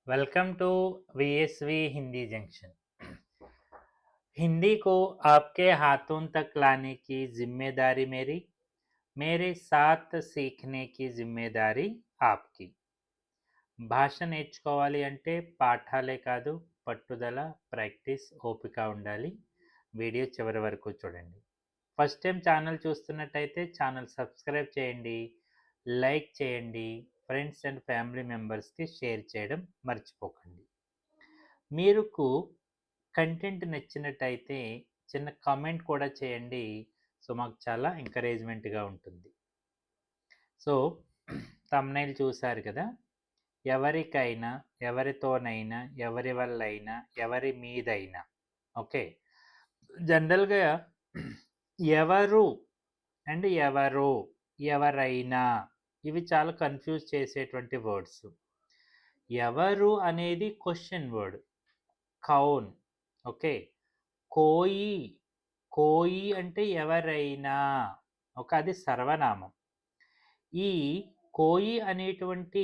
Welcome to VSV Hindi junction. Hindi को आपके हाथों तक लाने की जिम्मेदारी मेरी, मेरे साथ सीखने की जिम्मेदारी आपकी। భాష నేర్చుకోవాలి అంటే పాఠాలే కాదు, పట్టుదల, ప్రాక్టీస్, ఓపిక ఉండాలి. వీడియో చివరి వరకు చూడండి. ఫస్ట్ టైం ఛానల్ చూస్తున్నట్టయితే ఛానల్ సబ్స్క్రైబ్ చేయండి, లైక్ చేయండి, ఫ్రెండ్స్ అండ్ ఫ్యామిలీ మెంబర్స్కి షేర్ చేయడం మర్చిపోకండి. మీకు కంటెంట్ నచ్చినట్టయితే చిన్న కామెంట్ కూడా చేయండి. సో మాకు చాలా ఎంకరేజ్మెంట్గా ఉంటుంది. సో థంబ్నెయిల్ చూశారు కదా, ఎవరికైనా, ఎవరితోనైనా, ఎవరి వల్లైనా, ఎవరి మీదైనా. ఓకే, జనరల్గా ఎవరు అండ్ ఎవరో, ఎవరైనా ఇవి చాలా కన్ఫ్యూజ్ చేసేటువంటి వర్డ్స్. ఎవరు అనేది క్వశ్చన్ వర్డ్, కౌన్. ఓకే, కోయి, కోయి అంటే ఎవరైనా, ఒక అది సర్వనామం. ఈ కోయి అనేటువంటి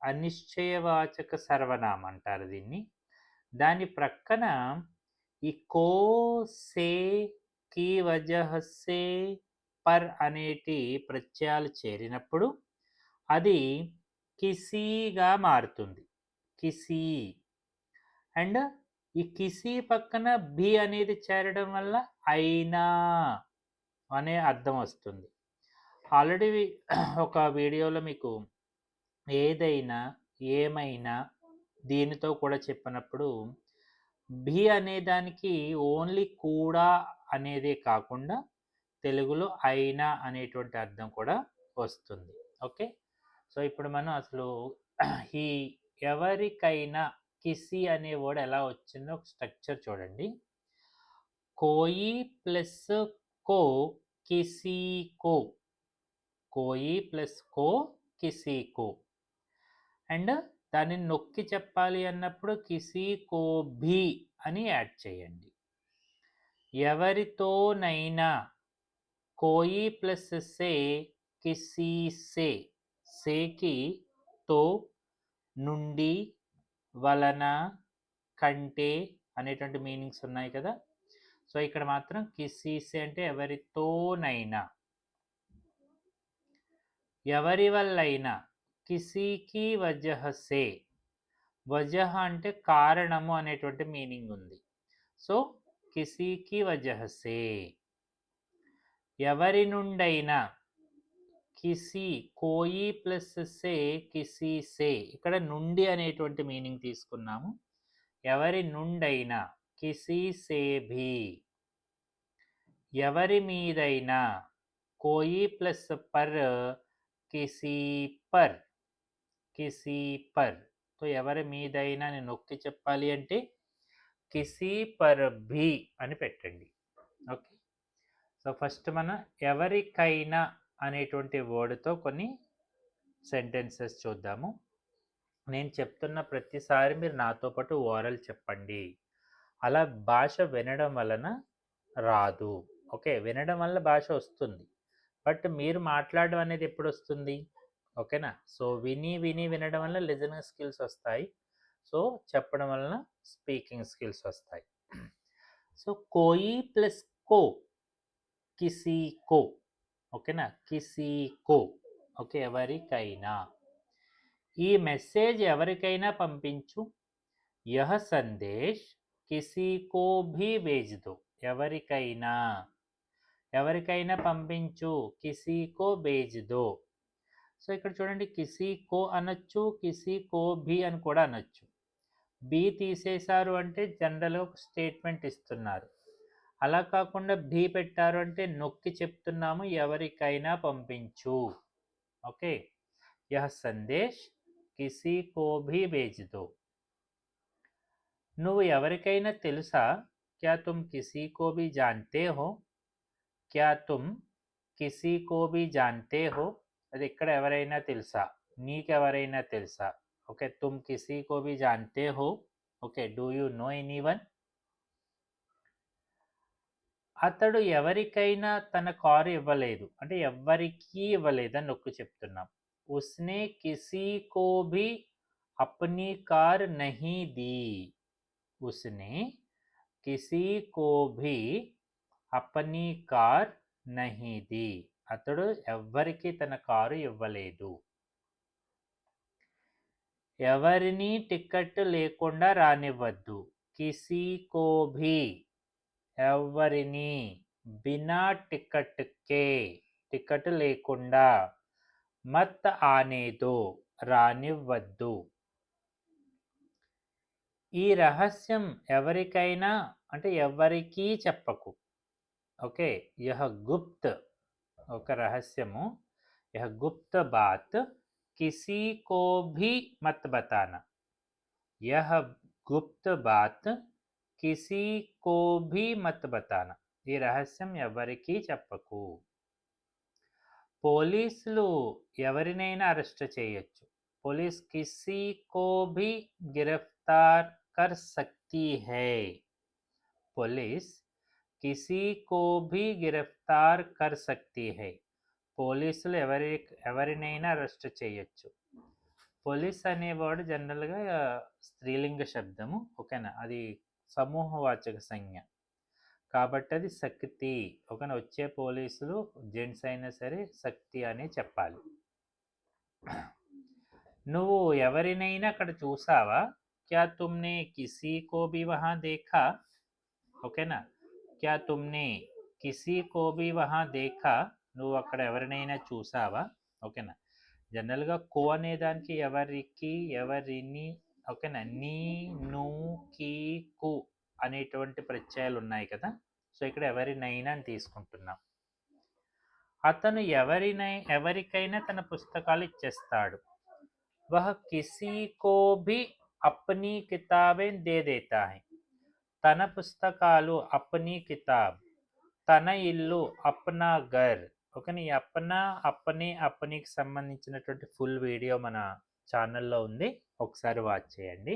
అనిశ్చయవాచక సర్వనామం అంటారు దీన్ని. దాని ప్రక్కన ఈ కో, సే, కి వజహ సే, పర్ అనేటి ప్రత్యయాలు చేరినప్పుడు అది కిసీగా మారుతుంది. కిసీ. అండ్ ఈ కిసీ పక్కన బి అనేది చేరడం వల్ల అయినా అనే అర్థం వస్తుంది. ఆల్రెడీ ఒక వీడియోలో మీకు ఏదైనా, ఏమైనా దీనితో కూడా చెప్పినప్పుడు బి అనే దానికి ఓన్లీ కూడా అనేదే కాకుండా తెలుగులో అయినా అనేటువంటి అర్థం కూడా వస్తుంది. ఓకే, సో ఇప్పుడు మనం అసలు ఈ ఎవరికైనా కిసి అనే వర్డ్ ఎలా వచ్చిందో ఒక స్ట్రక్చర్ చూడండి. కోయి ప్లస్ కో, కిసి కో. కోయి ప్లస్ కో, కిసి కో. అండ్ దాన్ని నొక్కి చెప్పాలి అన్నప్పుడు కిసి కో భీ అని యాడ్ చేయండి. ఎవరితోనైనా, కోయి ప్లస్ సే, కిసి సే. సేకి తో, నుండి, వలన, కంటే అనేటువంటి మీనింగ్స్ ఉన్నాయి కదా. సో ఇక్కడ మాత్రం కిసి సే అంటే ఎవరితోనైనా, ఎవరి వల్లైనా, కిసీకి వజహ సే. వజహ అంటే కారణము అనేటువంటి మీనింగ్ ఉంది. సో కిసీకి వజహ సే. ఎవరి నుండైనా, కిసి, కోయి ప్లస్ సే, కిసి సే. ఇక్కడ నుండి అనేటువంటి మీనింగ్ తీసుకున్నాము. ఎవరి నుండైనా, కిసి సే భీ. ఎవరి మీదైనా, కోయి ప్లస్ పర్, కిసి పర్. కిసి పర్. సో ఎవరి మీదైనా నేను నొక్కి చెప్పాలి అంటే కిసి పర్ భీ అని పెట్టండి. ఓకే, సో ఫస్ట్ మనం ఎవరికైనా అనేటువంటి వర్డ్తో కొన్ని సెంటెన్సెస్ చూద్దాము. నేను చెప్తున్న ప్రతిసారి మీరు నాతో పాటు ఓరల్ చెప్పండి. అలా భాష వినడం వలన రాదు. ఓకే, వినడం వల్ల భాష వస్తుంది, బట్ మీరు మాట్లాడడం అనేది ఎప్పుడు వస్తుంది? ఓకేనా. సో విని విని వినడం వల్ల లిజనింగ్ స్కిల్స్ వస్తాయి. సో చెప్పడం వలన స్పీకింగ్ స్కిల్స్ వస్తాయి. సో కోయి ప్లస్ కో, కిసి కో. ఓకేనా, కిసి కో. ఓకే, ఎవరికైనా. ఈ మెసేజ్ ఎవరికైనా పంపించు. యహ సందేశ్ కిసి కో భీ భేజ్ దో. ఎవరికైనా, ఎవరికైనా పంపించు, కిసి కో భేజ్ దో. సో ఇక్కడ చూడండి, కిసి కో అనొచ్చు, కిసి కో భీ అని కూడా అనొచ్చు. బీ తీసేశారు అంటే జనరల్గా ఒక స్టేట్మెంట్ ఇస్తున్నారు. అలా కాకుండా భీ పెట్టారు అంటే నొక్కి చెప్తున్నాము, ఎవరికైనా పంపించు. ఓకే, యహ సందేశ్ కిసి కో భీ భేజ్ దో. నువ్వు ఎవరికైనా తెలుసా? క్యా తుమ్ కిసి కో భీ జాన్తే హో. క్యా తుమ్ కిసి కో భీ జాన్తే హో. అది ఇక్కడ ఎవరైనా తెలుసా, నీకెవరైనా తెలుసా. ఓకే, తుమ్ కిసి కో భీ జాన్తే హో. Okay, do you know anyone. అతడు ఎవరికైనా తన కారు ఇవ్వలేదు అంటే ఎవ్వరికీ ఇవ్వలేదని నొక్కు చెప్తున్నాం. ఉస్నే కిసి కో భీ अपनी कार नहीं दी, उसने किसी को भी अपनी कार नहीं दी, అతడు ఎవ్వరికి తన కారు ఇవ్వలేదు. ఎవరిని టికెట్ లేకుండా రానివ్వద్దు, కిసీ కో భీ, ఎవరిని, బినా టికెట్ కే, టికెట్ లేకుండా, మత్ ఆనే దో, రానివ్వద్దు. ఈ రహస్యం ఎవరికైనా అంటే ఎవరికీ చెప్పకు. ఓకే, యహ గుప్త్ ఒక రహస్యము, యహ గుప్త బాత్ किसी को भी मत बताना, यह गुप्त बात किसी को भी मत बताना, ఈ రహస్యం ఎవరికీ చెప్పకు. పోలీసులు ఎవరినైనా అరెస్ట్ చేయొచ్చు, पुलिस किसी को भी गिरफ्तार कर सकती है, पुलिस किसी को भी गिरफ्तार कर सकती है, పోలీసులు ఎవరినైనా అరెస్ట్ చేయొచ్చు. పోలీస్ అనేవాడు జనరల్గా స్త్రీలింగ శబ్దము, ఓకేనా, అది సమూహవాచక సంజ్ఞ కాబట్టి అది శక్తి, ఓకేనా. వచ్చే పోలీసులు జెంట్స్ అయినా సరే శక్తి అని చెప్పాలి. నువ్వు ఎవరినైనా అక్కడ చూసావా, క్యా తుమ్నే కిసీ కో భీ వహా దేఖా, ఓకేనా, క్యా తుమ్నే కిసీ కో భీ వహా దేఖా, నువ్వు అక్కడ ఎవరినైనా చూసావా, ఓకేనా. జనరల్గా కో అనే దానికి ఎవరికి, ఎవరిని, ఓకేనా, నీ, ను, కీ, కు అనేటువంటి ప్రత్యయాలు ఉన్నాయి కదా. సో ఇక్కడ ఎవరినైనా అని తీసుకుంటున్నాం. అతను ఎవరికైనా తన పుస్తకాలు ఇచ్చేస్తాడు. వహ కిసీ కో భీ అప్నీ కితాబే దే దేతా హై, తన పుస్తకాలు, అప్నీ కితాబ్, తన ఇల్లు, అప్నా ఘర్, ఓకే. ఈ అప్నా, అప్నే, అప్నీకి సంబంధించినటువంటి ఫుల్ వీడియో మన ఛానల్లో ఉంది, ఒకసారి వాచ్ చేయండి.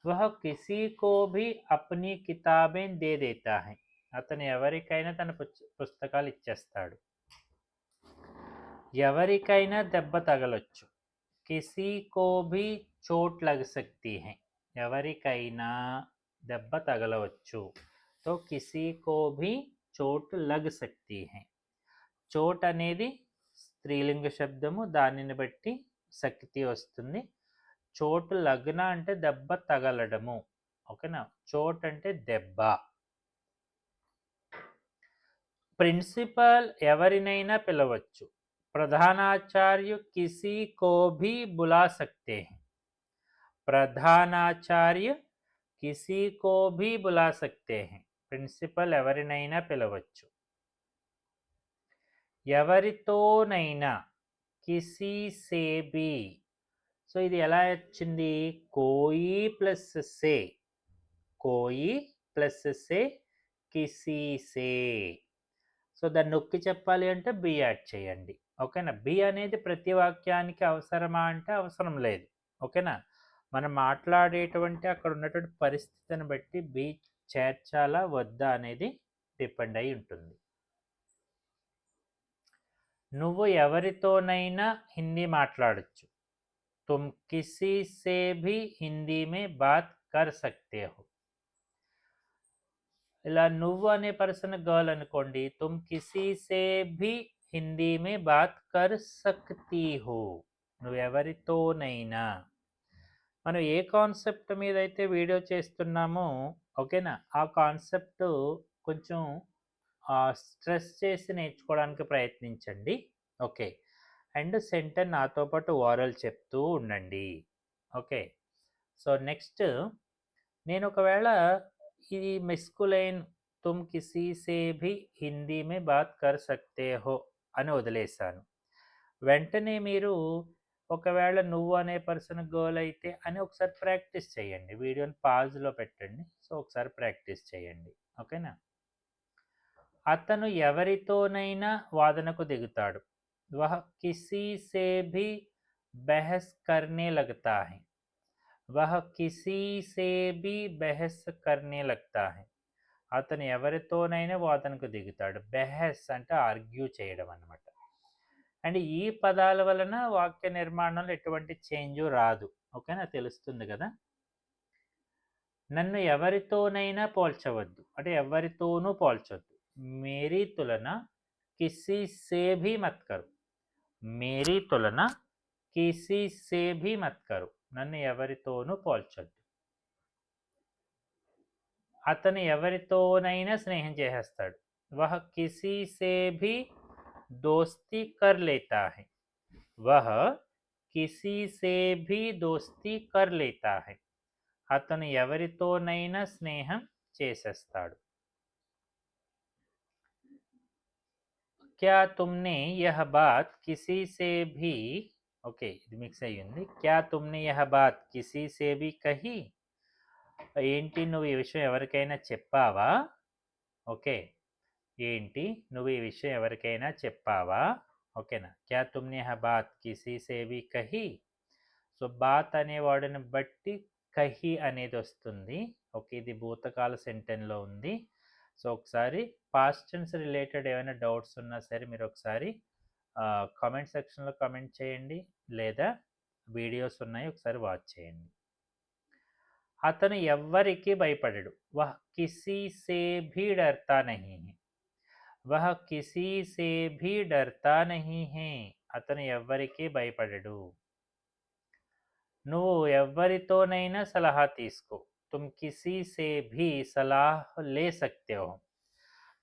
వహ కిసీ కో భీ అప్నీ కితాబే దే దేతా హై, అతను ఎవరికైనా తన పుస్తకాలు ఇచ్చేస్తాడు. ఎవరికైనా దెబ్బ తగలొచ్చు, కిసీ కో భీ చోట్ లగ్ సక్తీ హై, ఎవరికైనా దెబ్బ తగలవచ్చు. తో కిసీ కో భీ చోట్ లగ్ సక్తీ హై, చోట్ అనేది స్త్రీలింగ శబ్దము, దానిని బట్టి శక్తి వస్తుంది. చోటు లగ్న అంటే దెబ్బ తగలడము, ఓకేనా. చోట్ అంటే దెబ్బ. ప్రిన్సిపల్ ఎవరినైనా పిలవచ్చు, ప్రధానాచార్య కిసీ కో భీ బులా సక్తే హై, ప్రధానాచార్య కిసీ కో భీ బులా సక్తే హై, ప్రిన్సిపల్ ఎవరినైనా పిలవచ్చు. ఎవరితోనైనా, కిసీ సే భీ, సో ఇది ఎలా వచ్చింది, కోయి ప్లస్ సే, కోయి ప్లస్ సే, కిసీ సే. సో దాన్ని నొక్కి చెప్పాలి అంటే బి యాడ్ చేయండి, ఓకేనా. బి అనేది ప్రతి వాక్యానికి అవసరమా అంటే అవసరం లేదు, ఓకేనా. మనం మాట్లాడేటువంటి అక్కడ ఉన్నటువంటి పరిస్థితిని బట్టి బి చేర్చాలా వద్దా అనేది డిపెండ్ అయి ఉంటుంది. నువ్వు ఎవరితోనైనా హిందీ మాట్లాడచ్చు, తుమ్ కిసీ సే భీ హిందీ మే బాత్ కర్ సక్తే హో. ఇలా నువ్వు అనే పర్సన్ గర్ల్ అనుకోండి, తుమ్ కిసీ సే భీ హిందీ మే బాత్ కర్ సక్తీ హో, నువ్వు ఎవరితోనైనా. మనం ఏ కాన్సెప్ట్ మీద అయితే వీడియో చేస్తున్నామో, ఓకేనా, ఆ కాన్సెప్ట్ కొంచెం స్ట్రెస్ చేసి నేర్చుకోవడానికి ప్రయత్నించండి, ఓకే. అండ్ సెంటర్ నాతో పాటు ఓరల్ చెప్తూ ఉండండి, ఓకే. సో నెక్స్ట్ నేను ఒకవేళ ఇది మెస్కులైన్ తుమ్ కిసీ సే భీ హిందీ మే బాత్ కర్ సక్తే హో అని వదిలేశాను. వెంటనే మీరు ఒకవేళ నువ్వు అనే పర్సన్ గర్ల్ అయితే అని ఒకసారి ప్రాక్టీస్ చేయండి, వీడియోని పాజ్లో పెట్టండి, సో ఒకసారి ప్రాక్టీస్ చేయండి, ఓకేనా. అతను ఎవరితోనైనా వాదనకు దిగుతాడు, వహ కిసీ సే భీ బహస్ కర్నే లగ్తా హై, వహ కిసీ సే భీ బహస్ కర్నే లగ్తా హై, అతను ఎవరితోనైనా వాదనకు దిగుతాడు. బెహస్ అంటే ఆర్గ్యూ చేయడం అన్నమాట. అండ్ ఈ పదాల వలన వాక్య నిర్మాణంలో ఎటువంటి చేంజు రాదు. ఓకేనా? తెలుస్తుంది కదా. నన్ను ఎవరితోనైనా పోల్చవద్దు అంటే ఎవరితోనూ పోల్చొద్దు. మేరీ తులన కిసి సే భీ మత్ కరో. మేరీ తులన కిసి సే భీ మత్ కరో. నన్ను ఎవరితోనూ పోల్చొద్దు. అతను ఎవరితోనైనా స్నేహం చేసేస్తాడు. వహ కిసి సే భీ దోస్తీ కర్ లేతా హై. వహ కిసి సే భీ దోస్తీ కర్ లేతా హై. అతను ఎవరితోనైనా స్నేహం చేసేస్తాడు. क्या तुमने यह बात किसी से भी ఓకే ఇది మిక్స్ అయ్యింది. क्या तुमने यह बात किसी से भी कही. ఏంటి నువ్వు ఈ విషయం ఎవరికైనా చెప్పావా? ఓకే ఏంటి నువ్వు ఈ విషయం ఎవరికైనా చెప్పావా? ఓకేనా? क्या तुमने यह बात किसी से भी कही. సో బాత్ అనే వాడిని బట్టి కహి అనేది వస్తుంది. ఓకే ఇది భూతకాల సెంటెన్స్లో ఉంది. సో ఒకసారి పాస్ట్ టెన్స్ రిలేటెడ్ ఏమైనా డౌట్స్ ఉన్నా సరే మీరు ఒకసారి కామెంట్ సెక్షన్లో కామెంట్ చేయండి, లేదా వీడియోస్ ఉన్నాయి ఒకసారి వాచ్ చేయండి. అతను ఎవ్వరికి భయపడడు. వహ్ కిసీ సే భీ డర్తా నహీ హై. వహ్ కిసీ సే భీ డర్తా నహీ హై. అతను ఎవ్వరికి భయపడడు. నువ్వు ఎవ్వరితోనైనా సలహా తీసుకో. तुम किसी से भी सलाह ले सकते हो.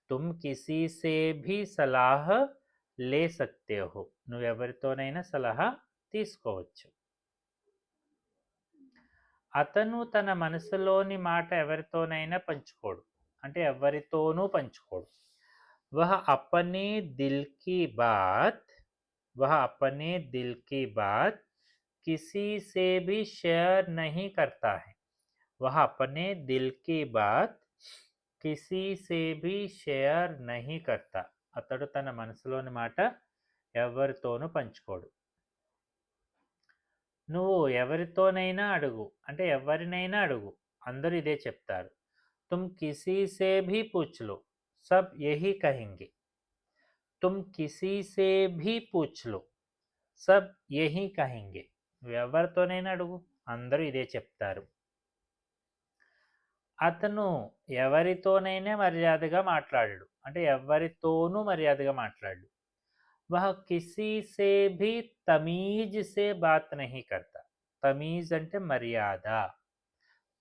तुम किसी से भी सलाह ले सकते हो. నువ్వు ఎవరితోనైనా సలహా తీసుకోవచ్చు. అతను తన మనసులోని మాట ఎవరితోనైనా పంచుకోడు అంటే ఎవరితోనూ పంచుకోడు. వహ అపనే దిల్ కి బాత్ వహ అపనే దిల్ కి బాత్ किसी से भी शेयर नहीं करता है. वह अपने दिल की बात किसी से भी షేర్ नहीं करता. అతడు తన మనసులోని మాట ఎవరితోనూ పంచుకోడు. నువ్వు ఎవరితోనైనా అడుగు అంటే ఎవరినైనా అడుగు, అందరూ ఇదే చెప్తారు. तुम किसी से भी पूछ लो, सब यही कहेंगे. तुम किसी से भी पूछ लो, सब यही कहेंगे. నువ్వు ఎవరితోనైనా అడుగు, అందరూ ఇదే చెప్తారు. అతను ఎవరితోనైనా మర్యాదగా మాట్లాడడు అంటే ఎవరితోనూ మర్యాదగా మాట్లాడు. వహ కిసీ సే భీ తమీజ్ సే బాత్ నహీ కర్తా. తమీజ్ అంటే మర్యాద.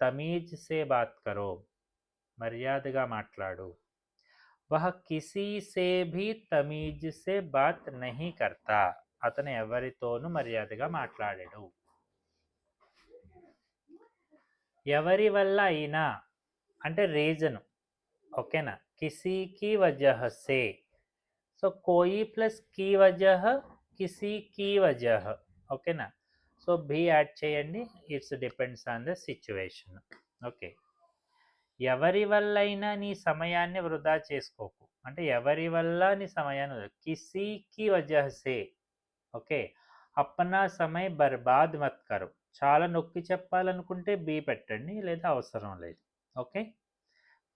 తమీజ్ సే బాత్ కరో, మర్యాదగా మాట్లాడు. వహ కిసీ సే భీ తమీజ్ సే బాత్ నహీ కర్తా. అతను ఎవరితోనూ మర్యాదగా మాట్లాడడు. ఎవరి వల్ల అయినా అంటే రీజన్. ఓకేనా? కిసీకి వజహ సే. సో కోయి ప్లస్ కీ వజహ కిసీ కీ వజహ. ఓకేనా? సో బి యాడ్ చేయండి. It's depends on the situation. Okay ఎవరి వల్లైనా నీ సమయాన్ని వృధా చేసుకోకు అంటే ఎవరి వల్ల నీ సమయాన్ని కిసీకి వజహ సే. ఓకే అప్నా సమయ బర్బాద్ మత్ కరో. చాలా నొక్కి చెప్పాలనుకుంటే బి పెట్టండి, లేదా అవసరం లేదు. ఓకే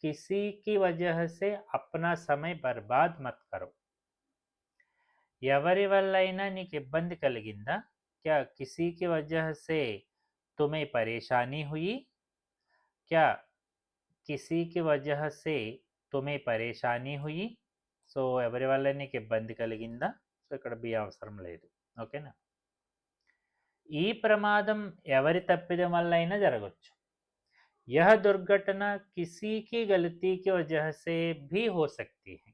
किसी की वजह से अपना समय बर्बाद मत करो. ఎవరి వల్లైనా నీకు ఇబ్బంది కలిగిందా? क्या किसी की वजह से तुम्हें परेशानी हुई. क्या किसी की वजह से तुम्हें परेशानी हुई. సో ఎవరి వల్ల నీకు ఇబ్బంది కలిగిందా? సో ఇక్కడ బి అవసరం లేదు. ఓకేనా? ఈ ప్రమాదం ఎవరి తప్పిదం వల్ల అయినా జరగచ్చు. यह दुर्घटना किसी की गलती की वजह से भी हो सकती है.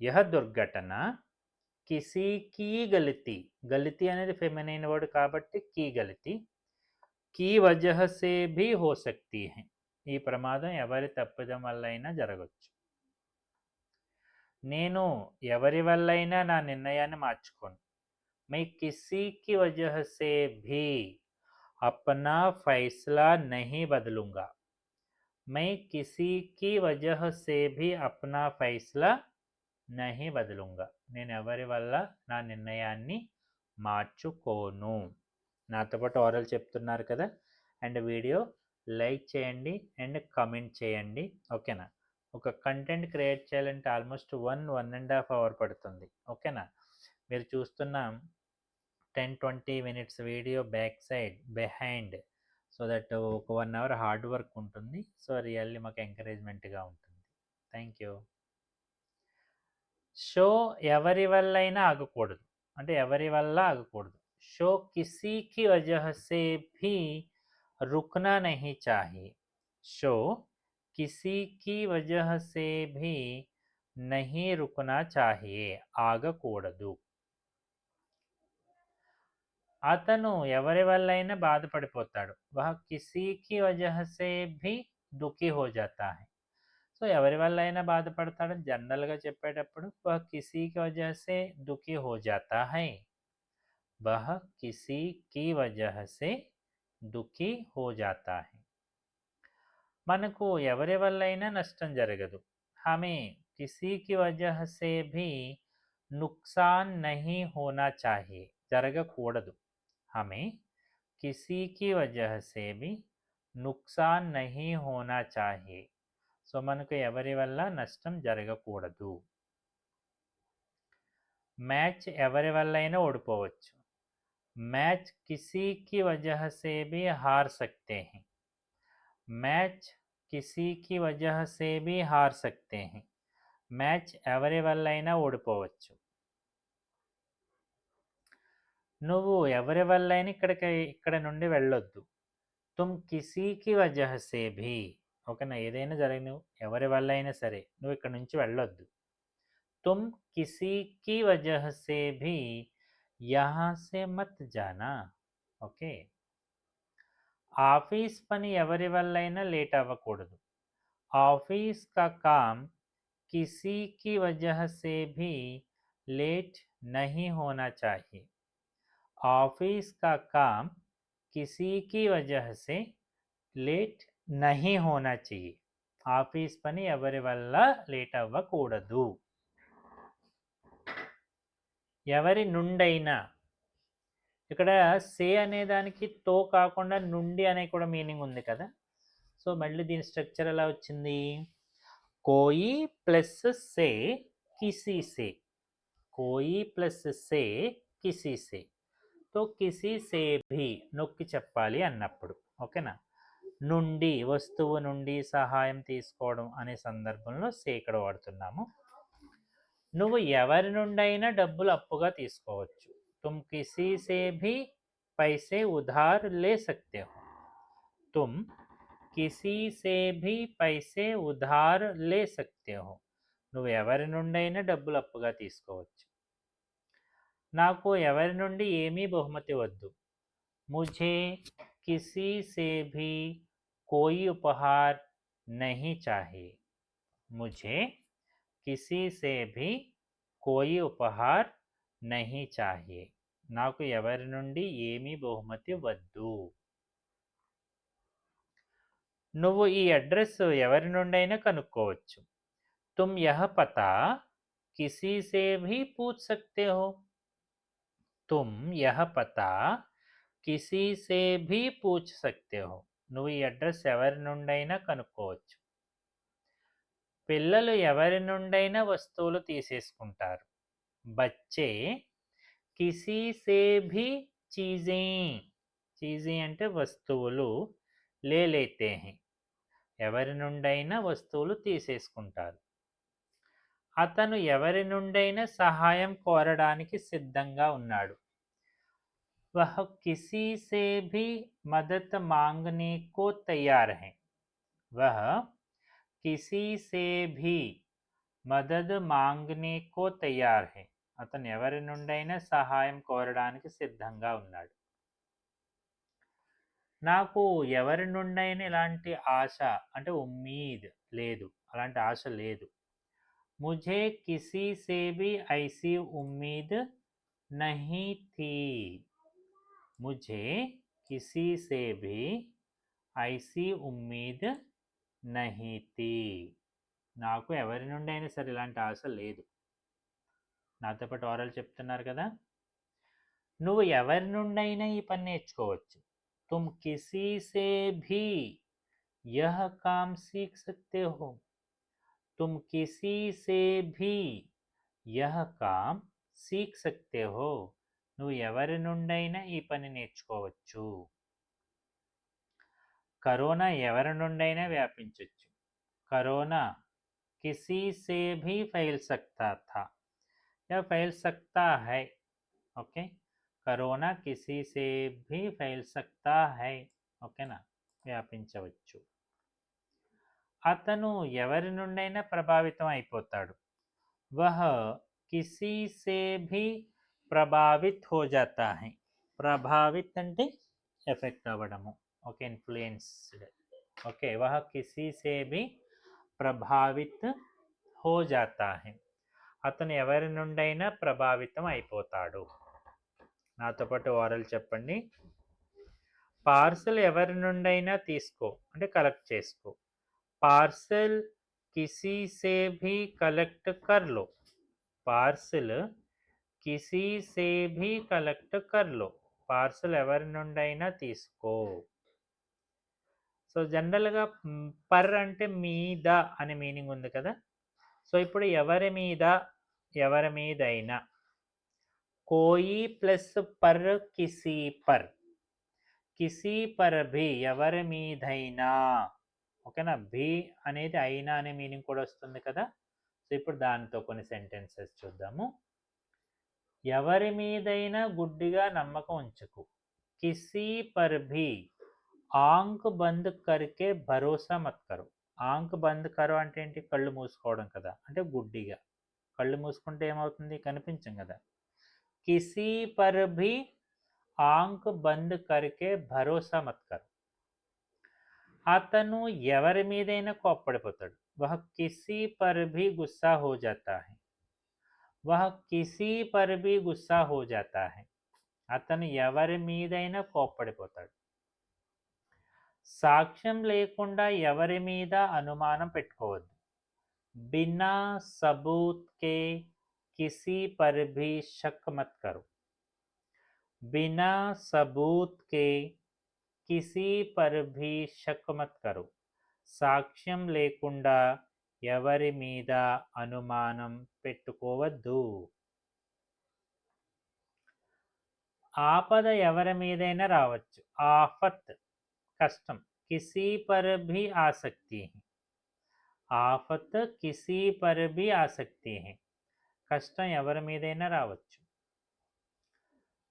यह दुर्घटना किसी की गलती, गलती అనేది ఫెమినైన్ వర్డ్ కాబట్టి की गलती की वजह से भी हो सकती है. ఈ ప్రమాదం ఎవరి తప్పిదం వల్ల అయినా జరగచ్చు. నేను ఎవరి వల్లైనా నా నిర్ణయాన్ని మార్చుకోను. मैं किसी की वजह से भी अपना फैसला नहीं बदलूंगा. मैं किसी की वजह से भी अपना फैसला नहीं बदलूंगा. నేను ఎవరి వల్ల నా నిర్ణయాన్ని మార్చుకోను. నాతో పాటు ఓరల్ చెప్తున్నారు కదా. అండ్ వీడియో లైక్ చేయండి అండ్ కామెంట్ చేయండి. ఓకేనా? ఒక కంటెంట్ క్రియేట్ చేయాలంటే ఆల్మోస్ట్ 1.5 అవర్ పడుతుంది. ఓకేనా? మీరు చూస్తున్న 10-20 minutes video back side behind so that ఒక 1 అవర్ హార్డ్ వర్క్ ఉంటుంది. సో రియల్లీ మాకు ఎంకరేజ్మెంట్గా ఉంటుంది. Thank you. షో ఎవరి వల్ల అయినా ఆగకూడదు, అంటే ఎవరి వల్ల ఆగకూడదు. షో కిసీకి వజహ సే భీ रुकना नहीं चाहिए. शो किसी की वजह से भी नहीं रुकना चाहिए, ఆగకూడదు. అతను ఎవరి వల్లైనా బాధపడిపోతాడు. వహ కిసీకి వజహ సే భీ దుఖీ హో జాతా హై. సో ఎవరి వల్ల అయినా బాధపడతాడు. జనరల్గా చెప్పేటప్పుడు వహ కిసీకి వజహ సే దుఖీ హో జాతా హై, వహ కిసీ కి వజహ సే దుఖీ హో జాతా హై. మనకు ఎవరి వల్ల అయినా నష్టం జరగదు. హమే కిసీకి వజహ సే భీ నుక్సాన్ నహీ హోనా చాహియే, జరగకూడదు. हमें किसी की वजह से भी नुकसान नहीं होना चाहिए. సో మనకు ఎవరి వల్ల నష్టం జరగకూడదు. మ్యాచ్ ఎవరి వల్ల అయినా ఓడిపోవచ్చు. మ్యాచ్ కిసీ కి వజహ సే भी हार सकते हैं. మ్యాచ్ కిసీ కి వజహ సే भी हार सकते हैं. మ్యాచ్ ఎవరి వల్ల అయినా ఓడిపోవచ్చు. నువ్వు ఎవరి వల్ల అయినా ఇక్కడ నుండి వెళ్ళొద్దు. తుమ్ కిసీకి వజహ సే భీ, ఓకేనా, ఏదైనా జరగను ఎవరి వల్ల అయినా సరే నువ్వు ఇక్కడ నుంచి వెళ్ళొద్దు. తుమ్ కిసీకి వజహ సే భీ యహా సే మత్ జానా. ఓకే. ఆఫీస్ పని ఎవరి వల్ల అయినా లేట్ అవ్వకూడదు. ఆఫీస్ కా కామ్ కిసీకి వజహ సే భీ లేట్ నహీ హోనా చాహియే. ऑफिस का काम किसी की वजह से लेट नहीं होना चाहिए. ఆఫీస్ పని ఎవరి వల్ల లేట్ అవ్వకూడదు. ఎవరి నుండైనా, ఇక్కడ సే అనే దానికి తో కాకుండా నుండి అనే కూడా మీనింగ్ ఉంది కదా. సో మళ్ళీ దీని స్ట్రక్చర్ ఎలా వచ్చింది? కోయి ప్లస్ సే కిసీ సే, కోయి ప్లస్ సే కిసీ సే. తో కిసీ సే భీ నొక్కి చెప్పాలి అన్నప్పుడు, ఓకేనా. నుండి, వస్తువు నుండి సహాయం తీసుకోవడం అనే సందర్భంలో సే ఇక్కడ వాడుతున్నాము. నువ్వు ఎవరి నుండి అయినా డబ్బులు అప్పుగా తీసుకోవచ్చు. తుమ్ కిసీ సే భీ పైసే ఉధార్ లే సక్తే హో. తుమ్ కిసీ సే భీ పైసే ఉధార్ లే సక్తే హో. నువ్వు ఎవరి నుండి అయినా డబ్బులు అప్పుగా తీసుకోవచ్చు. నాకు ఎవరి నుండి ఏమీ బహుమతి వద్దు. ముఝే కిసీ సే భీ కోయి ఉపహార్ నహీ చాహియే. ముఝే కిసీ సే భీ కోయి ఉపహార్ నహీ చాహియే. నాకు ఎవరి నుండి ఏమీ బహుమతి వద్దు. నువ్వు ఈ అడ్రస్ ఎవరి నుండి అయినా కనుక్కోవచ్చు. తుమ్ యహ పతా కిసీ సే భీ పూఛ్ సక్తే హో. తుమ్ యహ పతా కిసీ సే భీ పూఛ్ సక్తే హో. నువ్వు ఈ అడ్రస్ ఎవరి నుండైనా కనుక్కోవచ్చు. పిల్లలు ఎవరి నుండైనా వస్తువులు తీసేసుకుంటారు. బచ్చే కిసీ సే భీ చీజే, చీజే అంటే వస్తువులు, లే లేతే హై, ఎవరి నుండైనా వస్తువులు తీసేసుకుంటారు. అతను ఎవరి నుండైనా సహాయం కోరడానికి సిద్ధంగా ఉన్నాడు. వహ కిసీ సే భీ మదద్ మాంగనే కో తయార్ హై. వహ కిసీ సే భీ మదద్ మాంగనే కో తయార్ హై. అతను ఎవరి నుండైనా సహాయం కోరడానికి సిద్ధంగా ఉన్నాడు. నాకు ఎవరి నుండైనా ఇలాంటి ఆశ అంటే ఉమ్మీద్ లేదు, అలాంటి ఆశ లేదు. ముఝే కిసీ సే భీ ఐసీ ఉమ్మీద్ నహీ థీ. ముఝే కిసీ సే భీ ఐసీ ఉమ్మీద్ నహీ థీ. నాకు ఎవరి నుండి అయినా సరే ఇలాంటి ఆశ లేదు. నాతో పాటు ఓరల్ చెప్తున్నారు కదా. నువ్వు ఎవరి నుండి అయినా ఈ పని నేర్చుకోవచ్చు. తుమ్ కిసీ సే భీ యహ్ కామ్ సీఖ్ సక్తే హో. తుమ్ కిసీ సే భీ యహ్ కామ్ సీక్ సక్తే హో, నువ్వు ఎవరి నుండైనా ఈ పని నేర్చుకోవచ్చు. కరోనా ఎవరి నుండైనా వ్యాపించవచ్చు. కరోనా కిసీ సే భీ ఫైల్ సక్తా థా या फैल सकता है. ఓకే, కరోనా కిసీ సే భీ ఫైల్ సక్తా హై. ఓకేనా, వ్యాపించవచ్చు. అతను ఎవరి నుండైనా ప్రభావితం అయిపోతాడు. వహ కిసీ సే భీ ప్రభావిత్ హో జాతా హై. ప్రభావిత్ అంటే ఎఫెక్ట్ అవ్వడము. Okay, influenced. ఓకే, వహ కిసీ సే భీ ప్రభావిత్ హో జాతా హై. అతను ఎవరి నుండైనా ప్రభావితం అయిపోతాడు. నాతో పాటు ఓరల్ చెప్పండి. పార్సల్ ఎవరి నుండైనా తీసుకో అంటే కలెక్ట్ చేసుకో. పార్సల్ కిసీ సే భీ కలెక్ట్ కర్ లో. పార్సల్ కిసీ సే భీ కలెక్ట్ కర్ లో. పార్సల్ ఎవరి నుండైనా తీసుకో. సో జనరల్గా పర్ అంటే మీద అనే మీనింగ్ ఉంది కదా. సో ఇప్పుడు ఎవరి మీద, ఎవరి మీదైనా. కోయి ప్లస్ పర్ కిసీ పర్. కిసీ పర్ భీ ఎవరి మీదైనా. ఓకేనా, భీ అనేది అయినా అనే మీనింగ్ కూడా వస్తుంది కదా. సో ఇప్పుడు దానితో కొన్ని సెంటెన్సెస్ చూద్దాము. ఎవరి మీదైనా గుడ్డిగా నమ్మకం ఉంచకు. కిసీ పర్ భీ ఆంక్ బంద్ కర్కే భరోసా మత్ కరో. ఆంక్ బంద్ కరో అంటే ఏంటి? కళ్ళు మూసుకోవడం కదా, అంటే గుడ్డిగా. కళ్ళు మూసుకుంటే ఏమవుతుంది? కనిపించం కదా. కిసీ పర్ భీ ఆంక్ బంద్ కర్కే భరోసా మత్ కరో. అతను ఎవరి మీదైనా కోప్పడిపోతాడు. వహ కిసీ పర్ భీ గుస్సా హో జాతా హై. వహ కిసీ పర్ భీ గుస్సా హో జాతా హై. అతను ఎవరి మీదైనా కోప్పడిపోతాడు. సాక్ష్యం లేకుండా ఎవరి మీద అనుమానం పెట్టుకోవద్దు. బినా सबूत के किसी पर भी शक मत करो. बिना सबूत के किसी पर भी शक मत करो. సాక్ష్యం లేకుండా ఎవరి మీద అనుమానం పెట్టుకోవద్దు. ఆపద ఎవరి మీదైనా రావచ్చు. ఆఫత్ కష్టం. కిసీ పర్ భీ ఆ సక్తీ హై. ఆఫత్ కిసీ పర్ భీ ఆ సక్తీ హై. కష్టం ఎవరి మీదైనా రావచ్చు.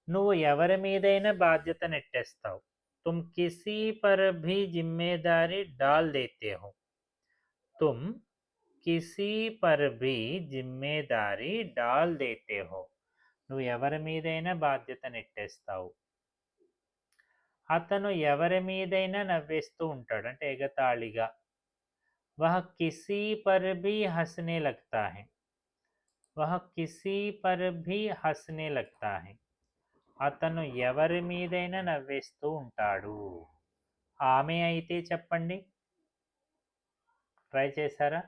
నువ్వు ఎవరి మీదైనా బాధ్యత నెట్టేస్తావు. తుమ్ కిసీ పర్ భీ జిమ్మేదారీ డాల్ దేతే హో. తుమ్ కిసీ పర్ భీ జిమ్మేదారీ డాల్ దేతే హో. నువ్వు ఎవరి మీదైనా బాధ్యత నెట్టేస్తావు. అతను ఎవరి మీదైనా నవ్వేస్తూ ఉంటాడు అంటే ఎగతాళిగా. వహ కిసీ పర్ భీ హస్నే లగ్తా హై. వహ కిసీ పర్ భీ హస్నే లగ్తా హై. అతను ఎవరి మీదైనా నవ్వేస్తూ ఉంటాడు. ఆమె అయితే చెప్పండి. ట్రై చేశారా?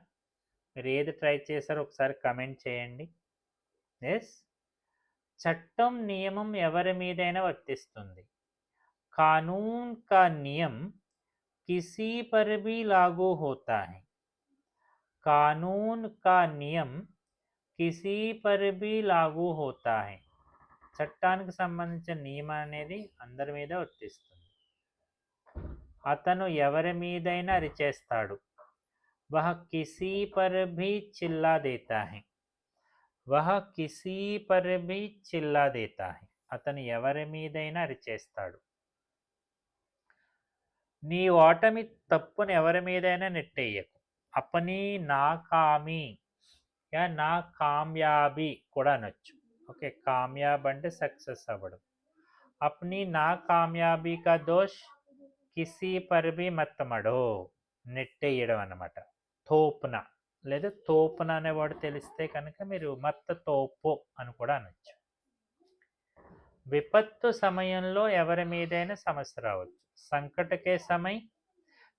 మీరు ఏది ట్రై చేశారో ఒకసారి కమెంట్ చేయండి. ఎస్, చట్టం నియమం ఎవరి మీదైనా వర్తిస్తుంది. కానూన్ కా నియం किसी पर भी लागू होता है. कानून का नियम किसी पर भी लागू होता है. చట్టానికి సంబంధించిన నియమం అనేది అందరి మీద వర్తిస్తుంది. అతను ఎవరి మీదైనా అరిచేస్తాడు. వహ కిసీ పర్ భీ చిల్లా దేతా హై. వహ కిసీ పర్ భీ చిల్లా దేతా హై. అతను ఎవరి మీదైనా అరిచేస్తాడు. నీ ఓటమి తప్పుని ఎవరి మీదైనా నెట్టేయకు. అపనీ నాకామి యా నా కామ్యాబీ కూడా అనొచ్చు. ఓకే, కామ్యాబ్ అంటే సక్సెస్ అవ్వడం. అప్నీ నా కామ్యాబీ కా దోష్ కిసీ పర్ భీ మత్ మడో. నెట్టేయడం అన్నమాట. తోపున లేదా తోపున అనే వర్డ్ తెలిస్తే కనుక మీరు మత్ తోపు అని కూడా అనొచ్చు. విపత్తు సమయంలో ఎవరి మీదైనా సమస్య రావచ్చు. संकट के समय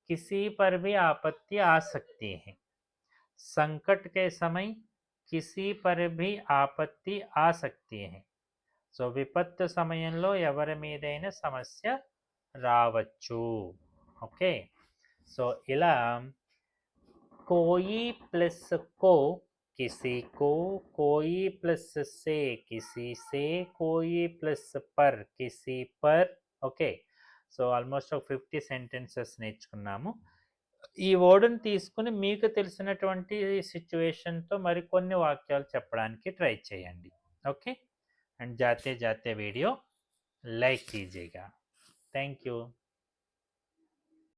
किसी पर भी आपत्ति आ सकती है. संकट के समय किसी पर भी आपत्ति आ सकती है. సో విపత్తు సమయంలో ఎవరి మీదైనా సమస్య రావచ్చు. ఓకే, సో ఇలా కోయి ప్లస్ కో किसी को, कोई प्लस से, किसी से, कोई ప్లస్ పర్, కిసి పర్. ఓకే. సో ఆల్మోస్ట్ ఒక 50 సెంటెన్సెస్ నేర్చుకున్నాము. ఈ వర్డ్‌ని తీసుకొని మీకు తెలిసినటువంటి సిట్యుయేషన్‌తో మరికొన్ని వాక్యాలు చెప్పడానికి ట్రై చేయండి. ఓకే. అండ్ जाते-जाते वीडियो लाइक कीजिएगा. Thank you.